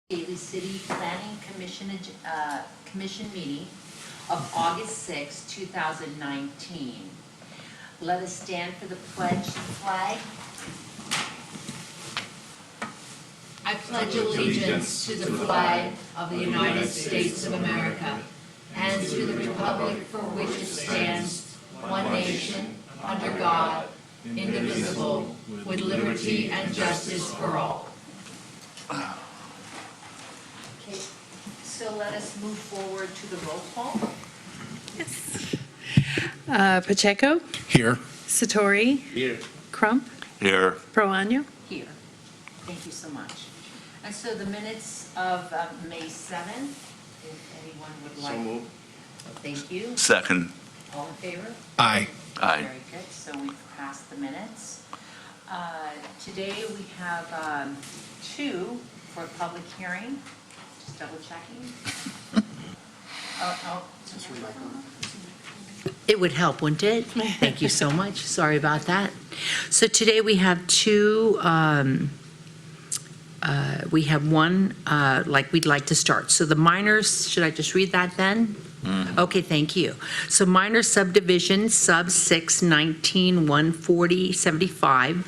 Daly City Planning Commission meeting of August 6, 2019. Let us stand for the pledge to the flag. I pledge allegiance to the flag of the United States of America and to the republic for which it stands, one nation, under God, indivisible, with liberty and justice for all. Okay, so let us move forward to the roll call. Pacheco, Here. Satori, Here. Crump, Here. Proaño. Here. Thank you so much. And so the minutes of May 7th, if anyone would like. So moved. Thank you. Second. All in favor? Aye. Aye. Very good. So we've passed the minutes. Today we have two for public hearing. Just double checking. It would help, wouldn't it? Thank you so much. Sorry about that. So today we have two, we have one, like we'd like to start. So the minors, should I just read that then? Okay, thank you. So minor subdivision, sub 6, 19, 140, 75,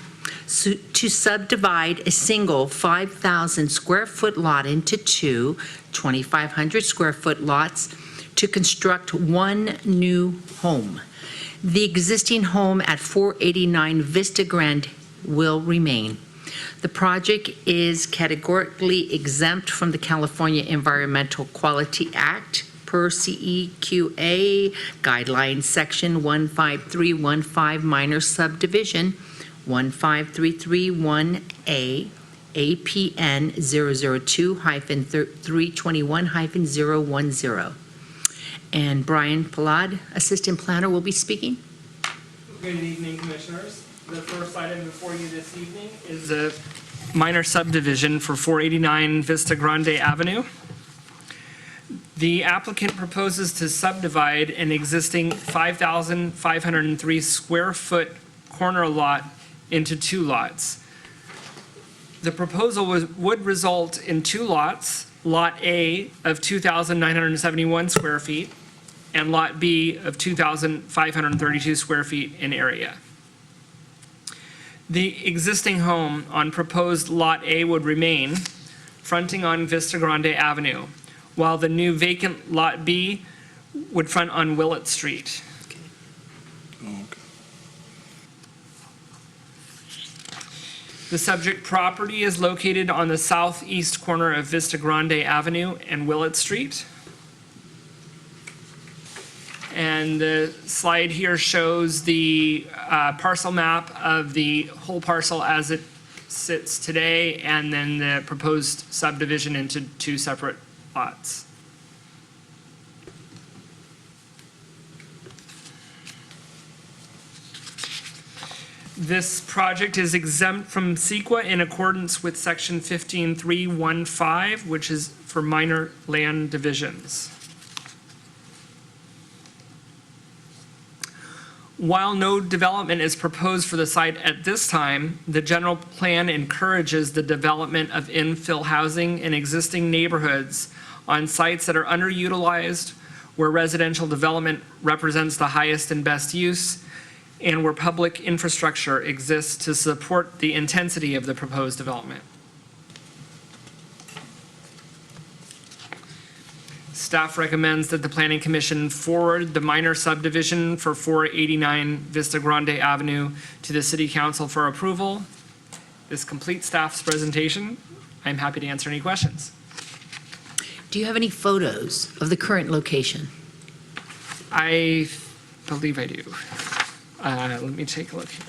to subdivide a single 5,000 square foot lot into two 2,500 square foot lots to construct one new home. The existing home at 489 Vista Grande will remain. The project is categorically exempt from the California Environmental Quality Act per CEQA guidelines section 15315 minor subdivision 15331A APN 002-321-010. And Brian Palad, Assistant Planner, will be speaking. Good evening, Commissioners. The first item before you this evening is a minor subdivision for 489 Vista Grande Avenue. The applicant proposes to subdivide an existing 5,503 square foot corner lot into two lots. The proposal would result in two lots, Lot A of 2,971 square feet and Lot B of 2,532 square feet in area. The existing home on proposed Lot A would remain, fronting on Vista Grande Avenue, while the new vacant Lot B would front on Willett Street. The subject property is located on the southeast corner of Vista Grande Avenue and Willett Street. And the slide here shows the parcel map of the whole parcel as it sits today, and then the proposed subdivision into two separate lots. This project is exempt from CEQA in accordance with section 15315, which is for minor land divisions. While no development is proposed for the site at this time, the general plan encourages the development of infill housing in existing neighborhoods on sites that are underutilized, where residential development represents the highest and best use, and where public infrastructure exists to support the intensity of the proposed development. Staff recommends that the Planning Commission forward the minor subdivision for 489 Vista Grande Avenue to the City Council for approval. This completes staff's presentation. I'm happy to answer any questions. Do you have any photos of the current location? I believe I do. Let me take a look here.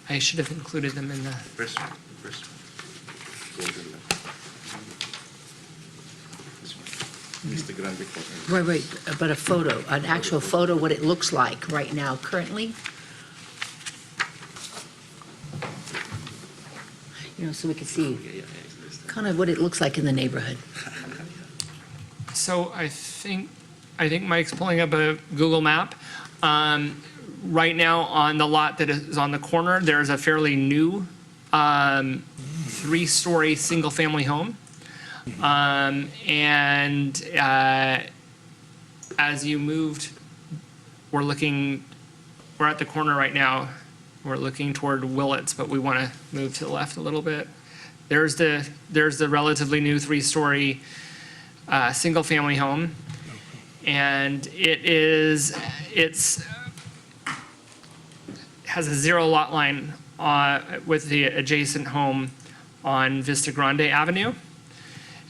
I should have included them in the... First one. Mr. Grande. Right, but a photo, an actual photo, what it looks like right now currently? You know, so we can see kind of what it looks like in the neighborhood. So I think Mike's pulling up a Google map. Right now on the lot that is on the corner, there's a fairly new three-story, single-family home. And as you moved, we're at the corner right now. We're looking toward Willits, but we want to move to the left a little bit. There's the relatively new three-story single-family home, and it's has a zero lot line with the adjacent home on Vista Grande Avenue.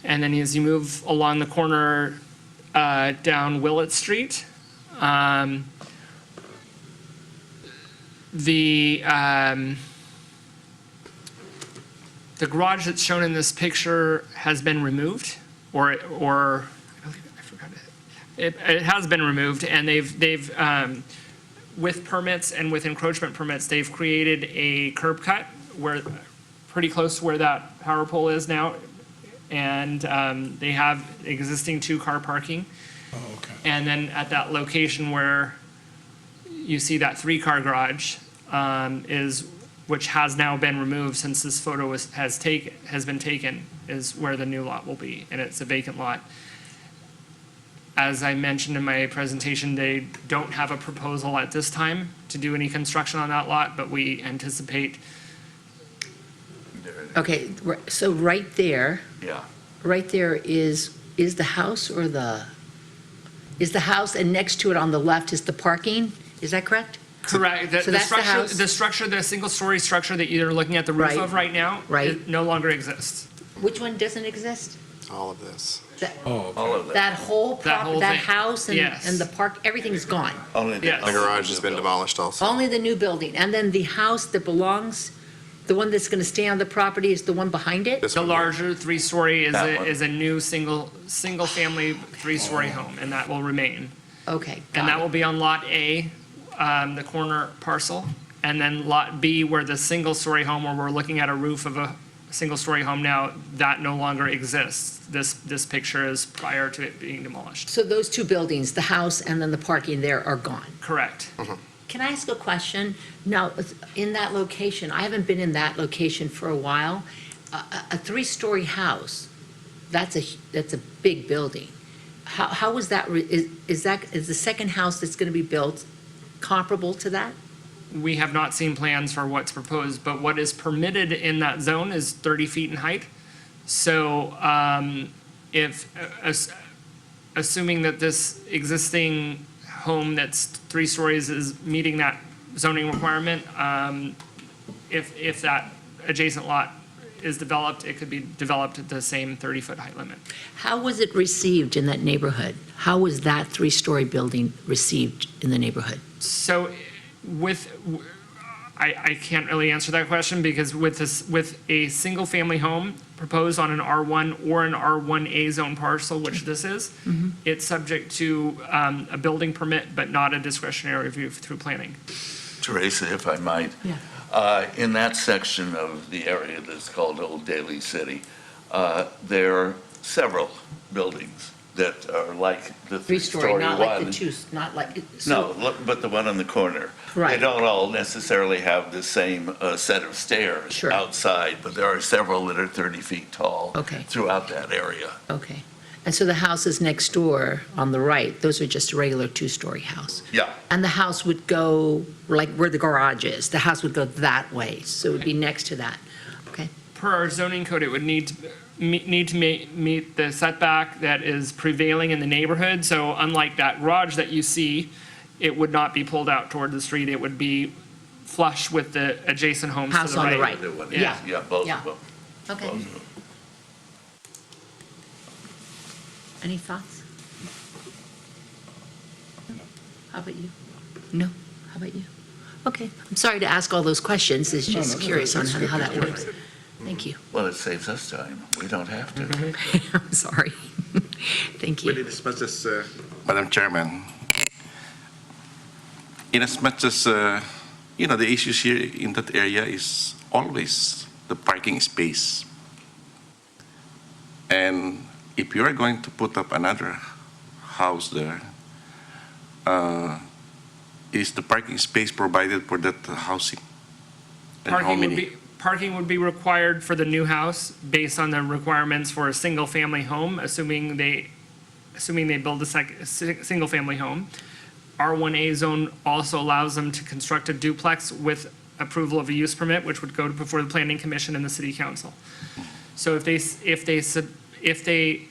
And then as you move along the corner down Willett Street, the garage that's shown in this picture has been removed, or I forgot it. It has been removed, and they've with permits and with encroachment permits, they've created a curb cut where pretty close to where that power pole is now, and they have existing two-car parking. Oh, okay. And then at that location where you see that three-car garage which has now been removed since this photo has been taken, is where the new lot will be, and it's a vacant lot. As I mentioned in my presentation, they don't have a proposal at this time to do any construction on that lot, but we anticipate. Okay, so right there Yeah. is the house is the house, and next to it on the left is the parking? Is that correct? Correct. So that's the house? The single-story structure that you're looking at the roof Right. of right now, Right. it no longer exists. Which one doesn't exist? All of this. Oh, All of that. That whole That whole that thing. house and Yes. the park, everything's gone. Only Yes. The garage has been demolished also. Only the new building. And then the house that belongs, the one that's going to stay on the property is the one behind it? This The one. larger three-story That one. is a new single-family three-story home, and that will remain. Okay, And that got will it. be on Lot A, the corner parcel, and then Lot B, where the single-story home, where we're looking at a roof of a single-story home now, that no longer exists. This picture is prior to it being demolished. So those two buildings, the house and then the parking there are gone. Correct. Can I ask a question? Now, in that location, I haven't been in that location for a while. A three-story house, that's a big building. How is that, is the second house that's going to be built comparable to that? We have not seen plans for what's proposed, but what is permitted in that zone is 30 feet in height. So assuming that this existing home that's 3 stories is meeting that zoning requirement, if that adjacent lot is developed, it could be developed at the same 30-foot height limit. How was it received in that neighborhood? How was that three-story building received in the neighborhood? So I can't really answer that question because with a single-family home proposed on an R1 or an R1A zone parcel, which this is, it's subject to a building permit, but not a discretionary review through planning. Teresa, if I might. Yeah. In that section of the area that's called Old Daly City, there are several buildings that are like the Three-story, three-story not like the one. two, not like. No, but the one on the corner. Right. They don't all necessarily have the same set of stairs Sure. outside, but there are several that are 30 feet tall Okay. throughout that area. Okay. And so the houses next door on the right, those are just a regular two-story house? Yeah. And the house would go, like where the garage is, the house would go that way, so it would be next to that. Okay, Per our zoning code, it would need to meet the setback that is prevailing in the neighborhood. So unlike that garage that you see, it would not be pulled out toward the street. It would be flush with the adjacent homes to House the on the right. right. Yeah, Yeah. both Yeah. of them. okay. Both of them. Any thoughts? How about you? No? How about you? Okay, I'm sorry to ask all those questions, it's just curious on how that works. Thank you. Well, it saves us time. We don't have to. I'm sorry. Thank Well, you. in as much as, Madam Chairman, in as much as, the issues here in that area is always the parking space. And if you are going to put up another house there, is the parking space provided for that housing? And how many? Parking would be required for the new house based on the requirements for a single-family home, assuming they build a single-family home. R1A zone also allows them to construct a duplex with approval of a use permit, which would go before the planning commission and the city council. So if they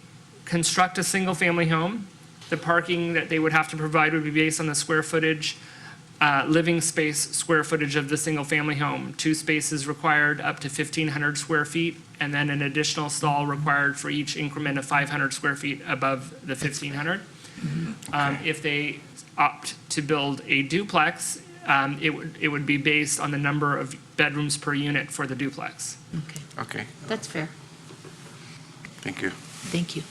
construct a single-family home, the parking that they would have to provide would be based on the square footage, living space square footage of the single-family home. 2 spaces required up to 1,500 square feet, and then an additional stall required for each increment of 500 square feet above the 1,500. If they opt to build a duplex, it would be based on the number of bedrooms per unit for the duplex. Okay, Okay, that's fair. thank you. Thank you.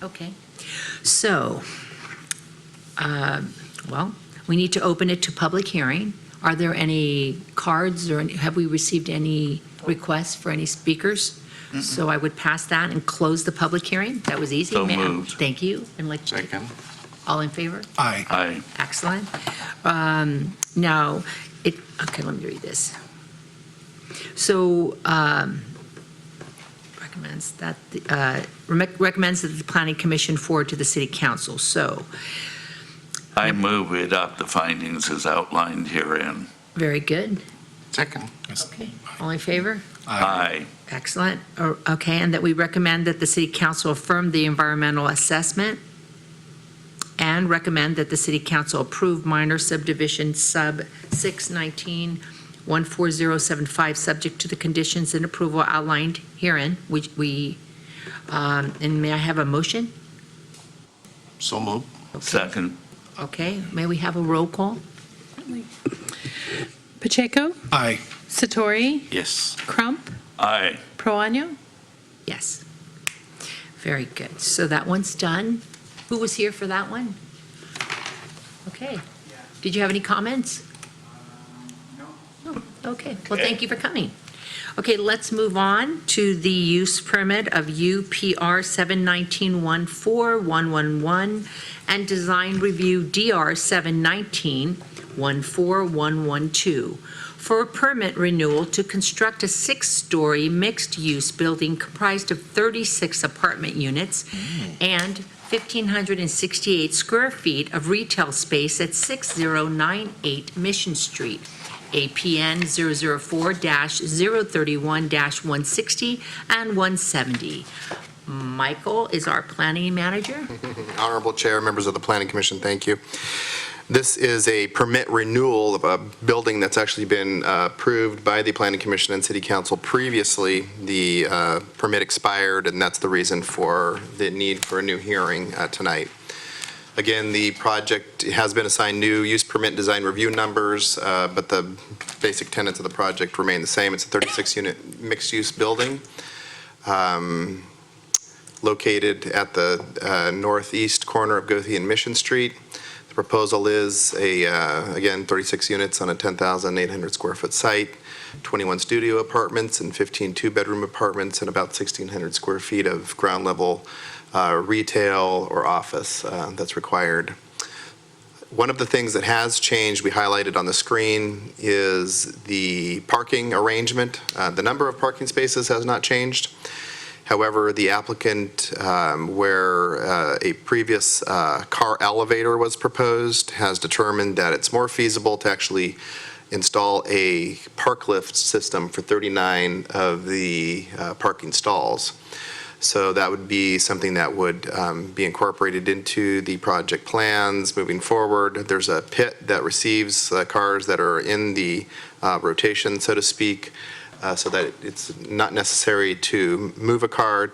Okay, so, well, we need to open it to public hearing. Are there any cards or have we received any requests for any speakers? So I would pass that and close the public hearing. That was easy. So May I- moved. Thank you. And let you, Second. all in favor? Aye. Aye. Excellent. Now, okay, let me read this. So, recommends that the planning commission forward to the city council. So, I move we adopt the findings as outlined herein. very good. Second. Okay, all in favor? Aye. Excellent. Okay, and that we recommend that the city council affirm the environmental assessment and recommend that the city council approve minor subdivision sub 619-14075, subject to the conditions and approval outlined herein, which and may I have a motion? So moved. Second. Okay, may we have a roll call? Pacheco, Aye. Satori, Yes. Crump, Aye. Proano. Yes. Very good. So that one's done. Who was here for that one? Okay. Did you have any comments? No. Okay. Well, thank you for coming. Okay, let's move on to the use permit of UPR 719-14111 and design review DR 719-14112 for a permit renewal to construct a 6-story mixed-use building comprised of 36 apartment units and 1,568 square feet of retail space at 6098 Mission Street, APN 004-031-160 and 170. Michael is our planning manager. Honorable Chair, members of the Planning Commission, thank you. This is a permit renewal of a building that's actually been approved by the Planning Commission and City Council previously. The permit expired, and that's the reason for the need for a new hearing tonight. Again, the project has been assigned new use permit design review numbers, but the basic tenets of the project remain the same. It's a 36-unit mixed-use building located at the northeast corner of Goethe and Mission Street. The proposal is again, 36 units on a 10,800 square foot site, 21 studio apartments and 15 two-bedroom apartments, and about 1,600 square feet of ground level retail or office that's required. One of the things that has changed, we highlighted on the screen, is the parking arrangement. The number of parking spaces has not changed. However, the applicant, where a previous car elevator was proposed, has determined that it's more feasible to actually install a park lift system for 39 of the parking stalls. So that would be something that would be incorporated into the project plans moving forward. There's a pit that receives cars that are in the rotation, so to speak, so that it's not necessary to move a car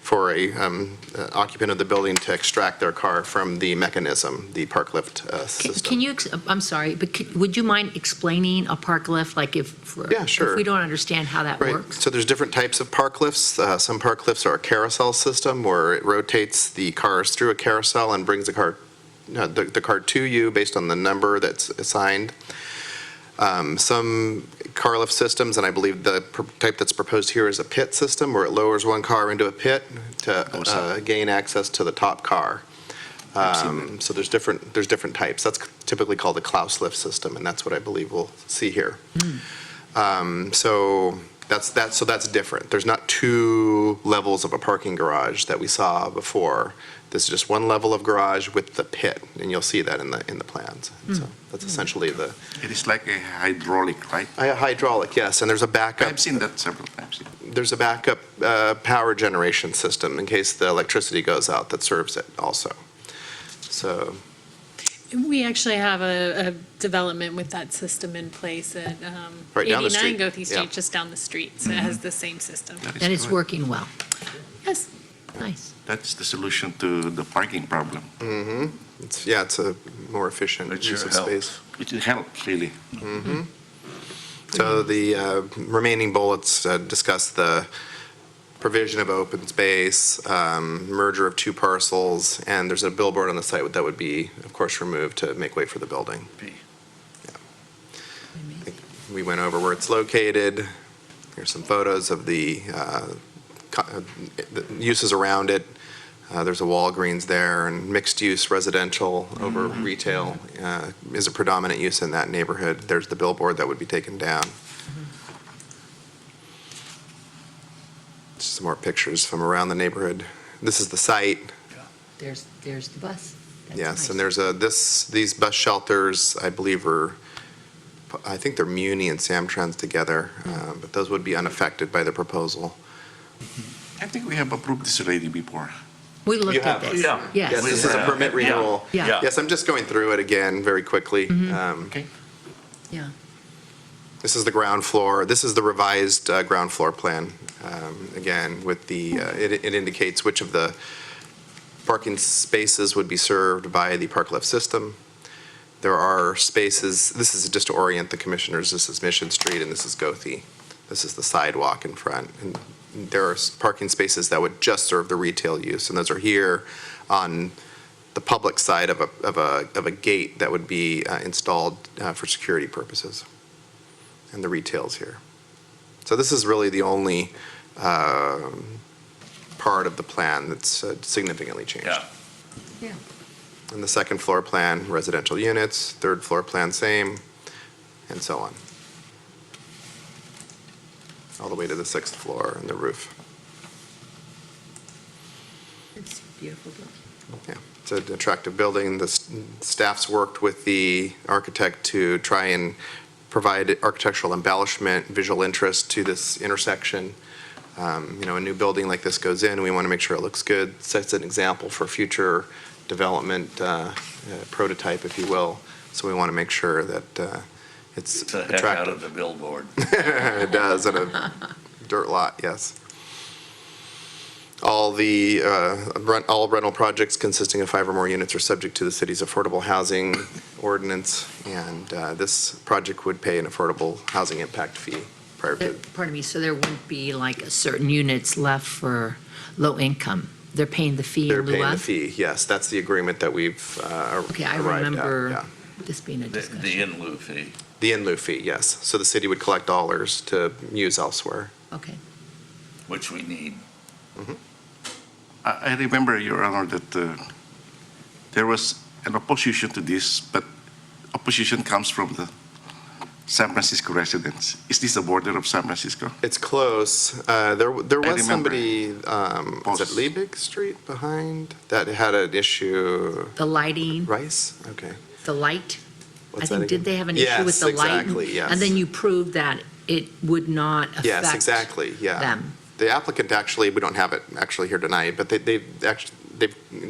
for a occupant of the building to extract their car from the mechanism, the park lift system. Can you, I'm sorry, but would you mind explaining a park lift, like Yeah, sure. if we don't understand how that Right. works? So there's different types of park lifts. Some park lifts are a carousel system where it rotates the cars through a carousel and brings the car to you based on the number that's assigned. Some car lift systems, and I believe the type that's proposed here is a pit system where it lowers one car into a pit to gain access to the top car. I've seen that. So there's different types. That's typically called a Klaus lift system, and that's what I believe we'll see here. So that's different. There's not two levels of a parking garage that we saw before. This is just one level of garage with the pit, and you'll see that in the plans. So that's essentially the It is like a hydraulic, right? hydraulic, yes, and there's a backup. I've seen that several times. There's a backup power generation system in case the electricity goes out that serves it also. So, We actually have a development with that system in place at Right down the 89 street, Goethe yeah. Street, just down the street. So it has the same system. That is And it's correct. working well. Yes. Nice. That's the solution to the parking problem. it's a more efficient It use sure of helps. space. It helps, really. So the remaining bullets discuss the provision of open space, merger of two parcels, and there's a billboard on the site that would be, of course, removed to make way for the building. B. We went over where it's located. Here's some photos of the uses around it. There's a Walgreens there, and mixed-use residential over retail is a predominant use in that neighborhood. There's the billboard that would be taken down. Just some more pictures from around the neighborhood. This is the site. There's the bus. That's Yes, nice. and there's these bus shelters, I believe I think they're Muni and Samtrans together, but those would be unaffected by the proposal. I think we have approved this already before. We looked at have- this. yeah. Yes. Yes, this is a permit Yeah. renewal. Yeah. Yes, I'm just going through it again very quickly. Okay. Yeah. This is the ground floor. This is the revised ground floor plan. Again, with it indicates which of the parking spaces would be served by the park lift system. There are spaces, this is just to orient the commissioners, this is Mission Street and this is Goethe. This is the sidewalk in front. And there are parking spaces that would just serve the retail use, and those are here on the public side of a gate that would be installed for security purposes. And the retail's here. So this is really the only part of the plan that's significantly changed. Yeah. Yeah. And the second floor plan, residential units, third floor plan, same, and so on. All the way to the sixth floor and the roof. It's beautiful. Building. Yeah, it's an attractive building. The staff's worked with the architect to try and provide architectural embellishment, visual interest to this intersection. A new building like this goes in, we want to make sure it looks good, sets an example for future development, prototype, if you will. So we want to make sure that it's It's a heck out of attractive. the billboard. It does, in a dirt lot, yes. All rental projects consisting of 5 or more units are subject to the city's affordable housing ordinance, and this project would pay an affordable housing impact fee prior to. Pardon me, so there wouldn't be like a certain units left for low income? They're paying the fee They're in lieu paying the of? fee, yes, that's the agreement that we've Okay, I arrived at, remember yeah. this being a The discussion. in lieu fee. The in lieu fee, yes. So the city would collect dollars to use elsewhere. Okay. Which we need. I remember, Your Honor, that there was an opposition to this, but opposition comes from the San Francisco residents. Is this the border of San Francisco? It's close. There was remember. somebody, was it Liebig Street behind, that had an issue? The lighting, Rice? Okay. the light, I What's that think, did again? they have an issue with the light? Yes, exactly, yes. And then you proved that it would not affect Yes, exactly, yeah. them. The applicant actually, we don't have it actually here tonight, but they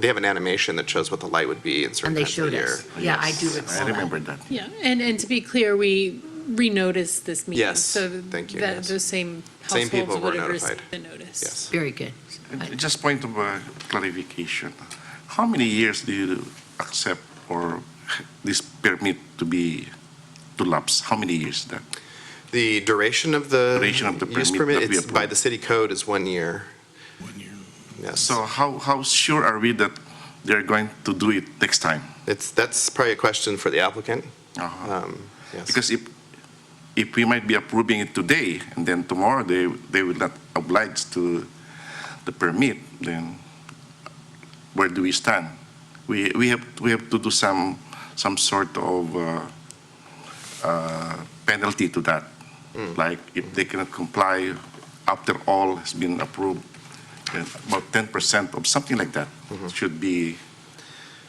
have an animation that shows what the light would be in certain And they times of the showed year. us. Yeah, I do Yes, recall I that. remember that. Yeah, and to be clear, we renoticed this meeting. Yes, So thank you, that yes. those same Same people households were would have notified. received the notice. Yes. Very good. Just point of clarification. How many years do you accept or this permit to lapse? How many years is that? The duration of the Duration of the use permit permit, that we it's by approve. the city code is 1 year. 1 year. Yes. So how sure are we that they're going to do it next time? That's probably a question for the applicant. Uh-huh. Yes. Because if we might be approving it today, and then tomorrow they will not oblige to the permit, then where do we stand? we have to do some sort of penalty to that. Like if they cannot comply after all has been approved, then about 10% of something like that should be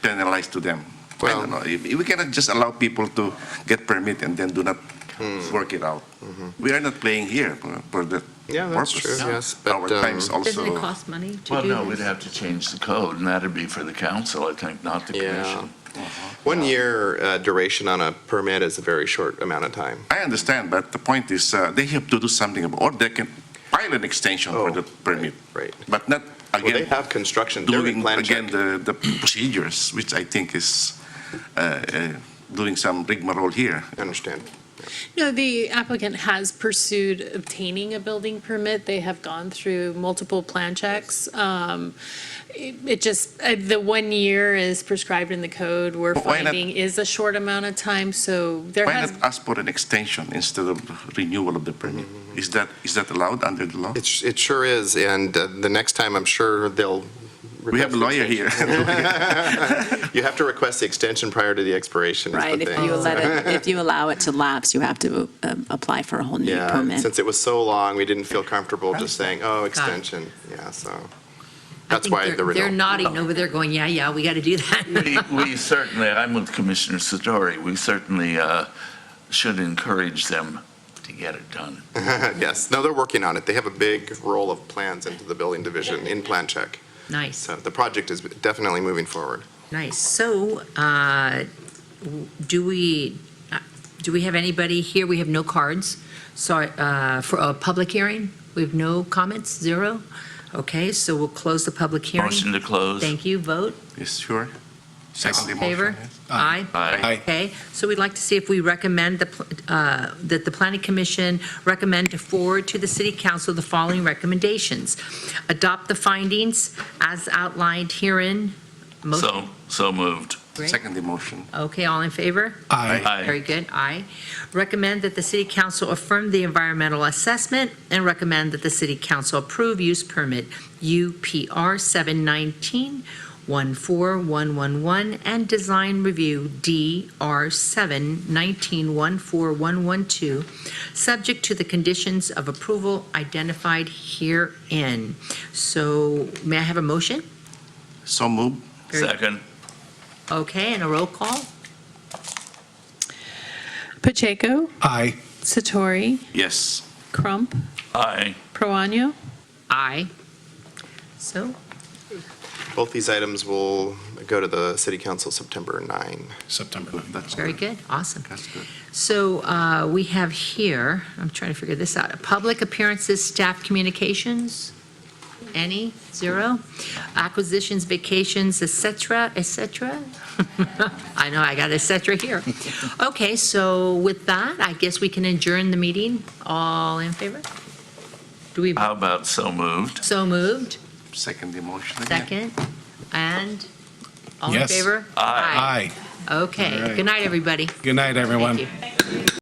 penalized to them. I Well- don't know. If we cannot just allow people to get permit and then do not work it out. We are not playing here for that Yeah, that's purpose. true, yes. Our But, times also. Doesn't it cost money to Well, do no, we'd this? have to change the code, and that'd be for the council, I think, not the Yeah. commission. 1 year duration on a permit is a very short amount of time. I understand, but the point is, they have to do something about, or they can file an extension for the permit, Right. but not Well, they again have construction, they're in doing plan again check. the procedures, which I think is doing some rigmarole here. I understand. No, the applicant has pursued obtaining a building permit. They have gone through multiple plan checks. It just, the 1 year is prescribed in the code. We're But why not- finding is a short amount of time, so there Why has. not ask for an extension instead of renewal of the permit? Is that allowed under the law? It sure is, and the next time, I'm sure they'll. We have a request lawyer the here. extension. You have to request the extension prior to the expiration is the Right, if thing. you let it, if you allow it to lapse, you have to apply for a whole new Yeah, permit. since it was so long, we didn't feel comfortable just saying, oh, extension. Yeah, so I that's think why they're- the They're renewal. nodding over there going, yeah, we got to do that. We certainly, I'm with Commissioner Sidori, we certainly should encourage them to get it done. Yes, no, they're working on it. They have a big roll of plans into the building division in plan check. Nice, So the project is definitely moving forward. nice. So do we have anybody here? We have no cards. Sorry, for a public hearing, we have no comments, zero? Okay, so we'll close the public hearing. Motion to close. Thank you, vote. Yes, sure. Second the Favor? motion. Yes. Aye. Aye. Okay, so we'd like to see if we recommend that the planning commission recommend to forward to the city council the following recommendations. Adopt the findings as outlined herein. Motion. So moved. Great. Second the motion. Okay, all in favor? Very good, aye. Recommend that the city council affirm the environmental assessment and recommend that the city council approve use permit UPR 719-14111 and design review DR 719-14112, subject to the conditions of approval identified herein. So may I have a motion? So move. Very- Second. Okay, and a roll call? Pacheco, Aye. Satori, Yes. Crump, Aye. Proano. Aye. So, Both these items will go to the city council September 9. September 9th. That's very good, awesome. That's good. So we have here, I'm trying to figure this out, public appearances, staff communications, any, zero? Acquisitions, vacations, et cetera, et cetera? I know, I got et cetera here. Okay, so with that, I guess we can adjourn the meeting. All in favor? Do we, How about so moved? so moved? Second the motion again. Second, and all in Yes. Aye. Aye. Okay, All right. good night, everybody. Good night, everyone. Thank you.